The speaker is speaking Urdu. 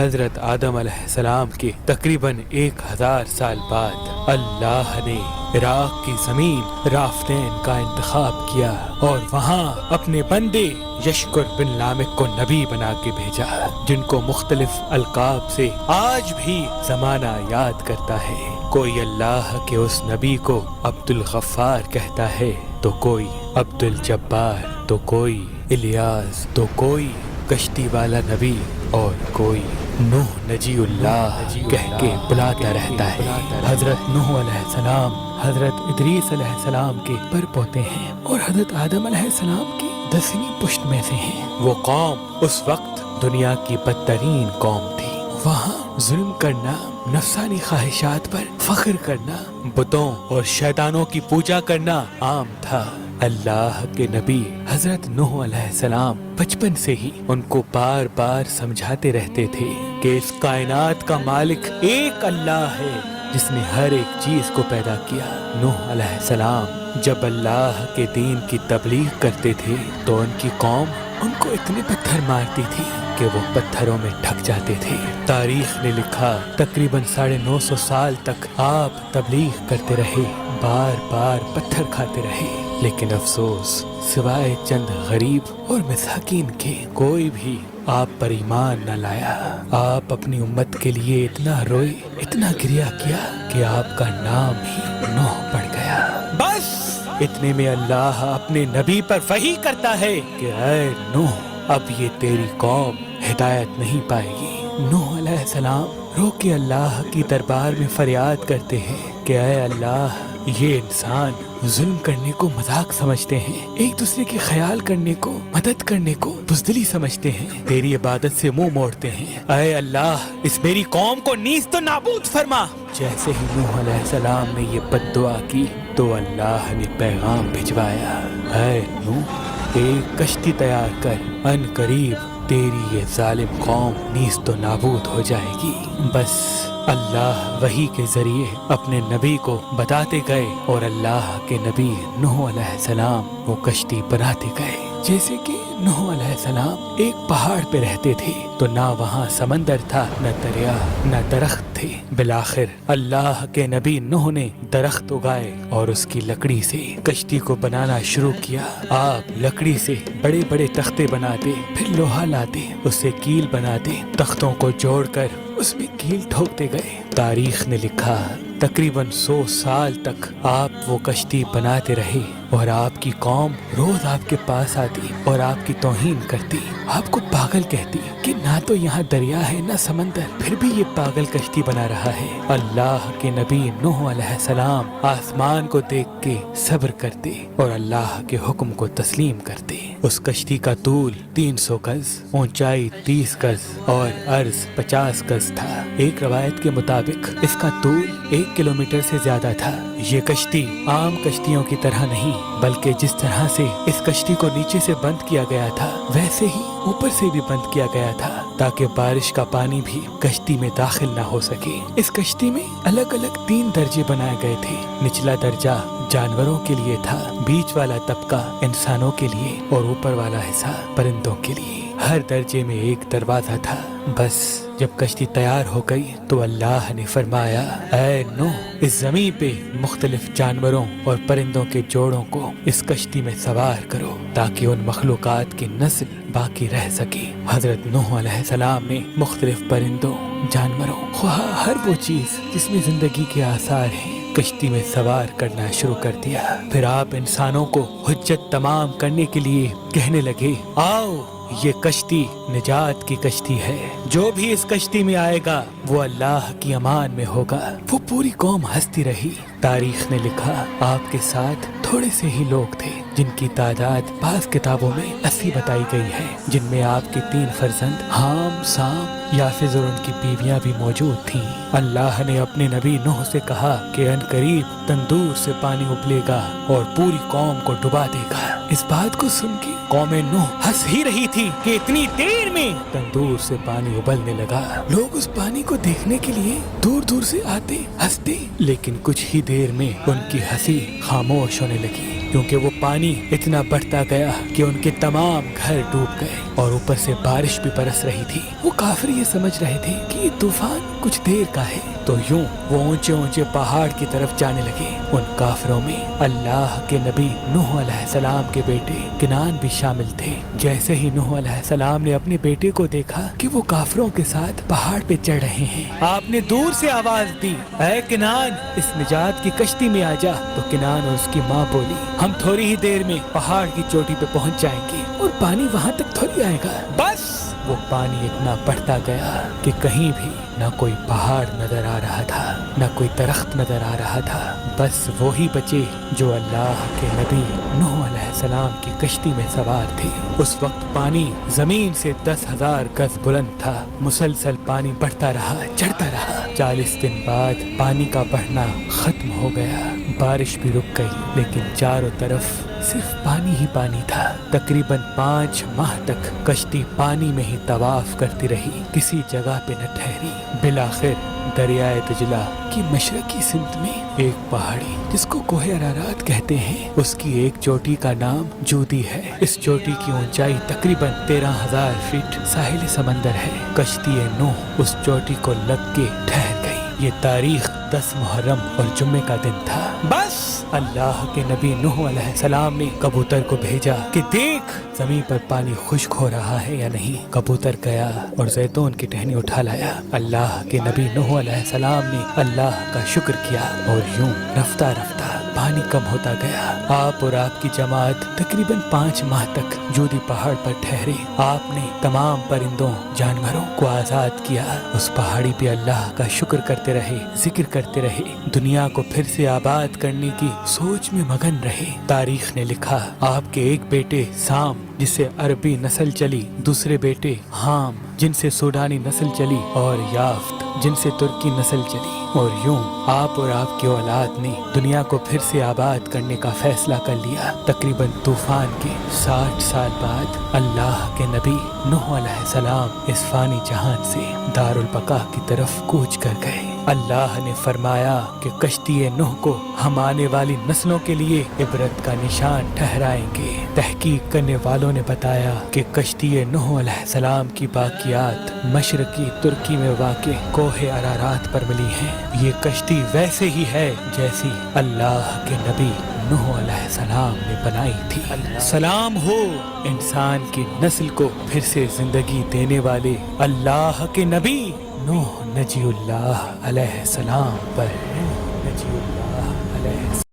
حضرت آدم علیہ السلام کے تقریباً 1000 سال بعد اللہ نے عراق کی زمین رافتین کا انتخاب کیا اور وہاں اپنے بندے یشکر بن لامک کو نبی بنا کے بھیجا، جن کو مختلف القاب سے آج بھی زمانہ یاد کرتا ہے۔ کوئی اللہ کے اس نبی کو عبد الغفار کہتا ہے، تو کوئی عبد الجبار، تو کوئی الیاس، تو کوئی کشتی والا نبی، اور کوئی نوح نجی اللہ کہہ کے بلاتا رہتا ہے۔ حضرت نوح علیہ السلام حضرت ادریس علیہ السلام کے پر پوتے ہیں اور حضرت آدم علیہ السلام کی 10ویں پشت میں سے ہیں۔ وہ قوم اس وقت دنیا کی بدترین قوم تھی۔ وہاں ظلم کرنا، نفسانی خواہشات پر فخر کرنا، بتوں اور شیطانوں کی پوجا کرنا عام تھا۔ اللہ کے نبی حضرت نوح علیہ السلام بچپن سے ہی ان کو بار بار سمجھاتے رہتے تھے کہ اس کائنات کا مالک ایک اللہ ہے جس نے ہر ایک چیز کو پیدا کیا۔ نوح علیہ السلام جب اللہ کے دین کی تبلیغ کرتے تھے تو ان کی قوم ان کو اتنے پتھر مارتی تھی کہ وہ پتھروں میں ڈھک جاتے تھے۔ تاریخ نے لکھا تقریباً 950 سال تک آپ تبلیغ کرتے رہے، بار بار پتھر کھاتے رہے، لیکن افسوس سوائے چند غریب اور مساکین کے کوئی بھی آپ پر ایمان نہ لایا۔ آپ اپنی امت کے لیے اتنا روئے، اتنا گریہ کیا کہ آپ کا نام ہی نوح پڑ گیا۔ بس اتنے میں اللہ اپنے نبی پر وحی کرتا ہے کہ اے نوح، اب یہ تیری قوم ہدایت نہیں پائے گی۔ نوح علیہ السلام رو کے اللہ کی دربار میں فریاد کرتے ہیں کہ اے اللہ، یہ انسان ظلم کرنے کو مذاق سمجھتے ہیں، ایک دوسرے کے خیال کرنے کو، مدد کرنے کو بزدلی سمجھتے ہیں، تیری عبادت سے منہ موڑتے ہیں۔ اے اللہ، اس میری قوم کو نیست و نابود فرما۔ جیسے ہی نوح علیہ السلام نے یہ بد دعا کی تو اللہ نے پیغام بھجوایا، اے نوح، ایک کشتی تیار کر، ان قریب تیری یہ ظالم قوم نیست و نابود ہو جائے گی۔ بس اللہ وحی کے ذریعے اپنے نبی کو بتاتے گئے اور اللہ کے نبی نوح علیہ السلام وہ کشتی بناتے گئے۔ جیسے کہ نوح علیہ السلام ایک پہاڑ پہ رہتے تھے تو نہ وہاں سمندر تھا، نہ دریا، نہ درخت تھے۔ بالآخر اللہ کے نبی نوح نے درخت اگائے اور اس کی لکڑی سے کشتی کو بنانا شروع کیا۔ آپ لکڑی سے بڑے بڑے تختے بناتے، پھر لوہا لاتے، اس سے کیل بناتے، تختوں کو جوڑ کر اس میں کیل ٹھوکتے گئے۔ تاریخ نے لکھا تقریباً 100 سال تک آپ وہ کشتی بناتے رہے اور آپ کی قوم روز آپ کے پاس آتی اور آپ کی توہین کرتی، آپ کو پاگل کہتی کہ نہ تو یہاں دریا ہے نہ سمندر، پھر بھی یہ پاگل کشتی بنا رہا ہے۔ اللہ کے نبی نوح علیہ السلام آسمان کو دیکھ کے صبر کرتے اور اللہ کے حکم کو تسلیم کرتے۔ اس کشتی کا طول 300 گز، اونچائی 30 گز اور عرض 50 گز تھا۔ ایک روایت کے مطابق اس کا طول 1 کلومیٹر سے زیادہ تھا۔ یہ کشتی عام کشتیوں کی طرح نہیں، بلکہ جس طرح سے اس کشتی کو نیچے سے بند کیا گیا تھا ویسے ہی اوپر سے بھی بند کیا گیا تھا تاکہ بارش کا پانی بھی کشتی میں داخل نہ ہو سکے۔ اس کشتی میں الگ الگ 3 درجے بنائے گئے تھے۔ نچلا درجہ جانوروں کے لیے تھا، بیچ والا طبقہ انسانوں کے لیے اور اوپر والا حصہ پرندوں کے لیے۔ ہر درجے میں ایک دروازہ تھا۔ بس جب کشتی تیار ہو گئی تو اللہ نے فرمایا، اے نوح، اس زمین پہ مختلف جانوروں اور پرندوں کے جوڑوں کو اس کشتی میں سوار کرو تاکہ ان مخلوقات کی نسل باقی رہ سکے۔ حضرت نوح علیہ السلام نے مختلف پرندوں، جانوروں، خواہ ہر وہ چیز جس میں زندگی کے آثار ہیں، کشتی میں سوار کرنا شروع کر دیا۔ پھر آپ انسانوں کو حجت تمام کرنے کے لیے کہنے لگے، آؤ، یہ کشتی نجات کی کشتی ہے، جو بھی اس کشتی میں آئے گا وہ اللہ کی امان میں ہوگا۔ وہ پوری قوم ہنستی رہی۔ تاریخ نے لکھا آپ کے ساتھ تھوڑے سے ہی لوگ تھے جن کی تعداد بعض کتابوں میں 80 بتائی گئی ہے، جن میں آپ کے 3 فرزند حام، سام، یافز اور ان کی بیویاں بھی موجود تھیں۔ اللہ نے اپنے نبی نوح سے کہا کہ ان قریب تندور سے پانی ابلے گا اور پوری قوم کو ڈبا دے گا۔ اس بات کو سن کے قوم نوح ہنس ہی رہی تھی کہ اتنی دیر میں تندور سے پانی ابلنے لگا۔ لوگ اس پانی کو دیکھنے کے لیے دور دور سے آتے، ہنستے، لیکن کچھ ہی دیر میں ان کی ہنسی خاموش ہونے لگی۔ کیونکہ وہ پانی اتنا بڑھتا گیا کہ ان کے تمام گھر ڈوب گئے اور اوپر سے بارش بھی برس رہی تھی۔ وہ کافر یہ سمجھ رہے تھے کہ یہ طوفان کچھ دیر کا ہے، تو یوں وہ اونچے اونچے پہاڑ کی طرف جانے لگے۔ ان کافروں میں اللہ کے نبی نوح علیہ السلام کے بیٹے کنعان بھی شامل تھے۔ جیسے ہی نوح علیہ السلام نے اپنے بیٹے کو دیکھا کہ وہ کافروں کے ساتھ پہاڑ پہ چڑھ رہے ہیں، آپ نے دور سے آواز دی، اے کنعان، اس نجات کی کشتی میں آ جا۔ تو کنعان اور اس کی ماں بولی، ہم تھوڑی ہی دیر میں پہاڑ کی چوٹی پہ پہنچ جائیں گے اور پانی وہاں تک تھوڑی آئے گا۔ بس وہ پانی اتنا بڑھتا گیا کہ کہیں بھی نہ کوئی پہاڑ نظر آ رہا تھا، نہ کوئی درخت نظر آ رہا تھا، بس وہی بچے جو اللہ کے نبی نوح علیہ السلام کی کشتی میں سوار تھے۔ اس وقت پانی زمین سے 10,000 گز بلند تھا، مسلسل پانی بڑھتا رہا، چڑھتا رہا۔ 40 دن بعد پانی کا بڑھنا ختم ہو گیا، بارش بھی رک گئی، لیکن چاروں طرف صرف پانی ہی پانی تھا۔ تقریباً 5 ماہ تک کشتی پانی میں ہی طواف کرتی رہی، کسی جگہ پہ نہ ٹھہری۔ بالآخر دریائے دجلہ کی مشرقی سمت میں ایک پہاڑی جس کو کوہ ارارات کہتے ہیں، اس کی ایک چوٹی کا نام جودی ہے۔ اس چوٹی کی اونچائی تقریباً 13,000 فٹ ساحل سمندر ہے۔ کشتی نوح اس چوٹی کو لگ کے ٹھہر گئی۔ یہ تاریخ 10 محرم اور جمعے کا دن تھا۔ بس اللہ کے نبی نوح علیہ السلام نے کبوتر کو بھیجا کہ دیکھ زمین پر پانی خشک ہو رہا ہے یا نہیں۔ کبوتر گیا اور زیتون کی ٹہنی اٹھا لایا۔ اللہ کے نبی نوح علیہ السلام نے اللہ کا شکر کیا اور یوں رفتہ رفتہ پانی کم ہوتا گیا۔ آپ اور آپ کی جماعت تقریباً 5 ماہ تک جودی پہاڑ پر ٹھہرے۔ آپ نے تمام پرندوں جانوروں کو آزاد کیا۔ اس پہاڑی پہ اللہ کا شکر کرتے رہے، ذکر کرتے رہے، دنیا کو پھر سے آباد کرنے کی سوچ میں مگن رہے۔ تاریخ نے لکھا آپ کے ایک بیٹے سام جس سے عربی نسل چلی، دوسرے بیٹے حام جن سے سوڈانی نسل چلی، اور یافت جن سے ترکی نسل چلی، اور یوں آپ اور آپ کی اولاد نے دنیا کو پھر سے آباد کرنے کا فیصلہ کر لیا۔ تقریباً طوفان کے 60 سال بعد اللہ کے نبی نوح علیہ السلام اس فانی جہان سے دارالبقا کی طرف کوچ کر گئے۔ اللہ نے فرمایا کہ کشتی نوح کو ہم آنے والی نسلوں کے لیے عبرت کا نشان ٹھہرائیں گے۔ تحقیق کرنے والوں نے بتایا کہ کشتی نوح علیہ السلام کی باقیات مشرقی ترکی میں واقع کوہ ارارات پر ملی ہیں۔ یہ کشتی ویسے ہی ہے جیسی اللہ کے نبی نوح علیہ السلام نے بنائی تھی۔ سلام ہو انسان کی نسل کو پھر سے زندگی دینے والے اللہ کے نبی نوح نجی اللہ علیہ السلام پر۔ نجی اللہ علیہ السلام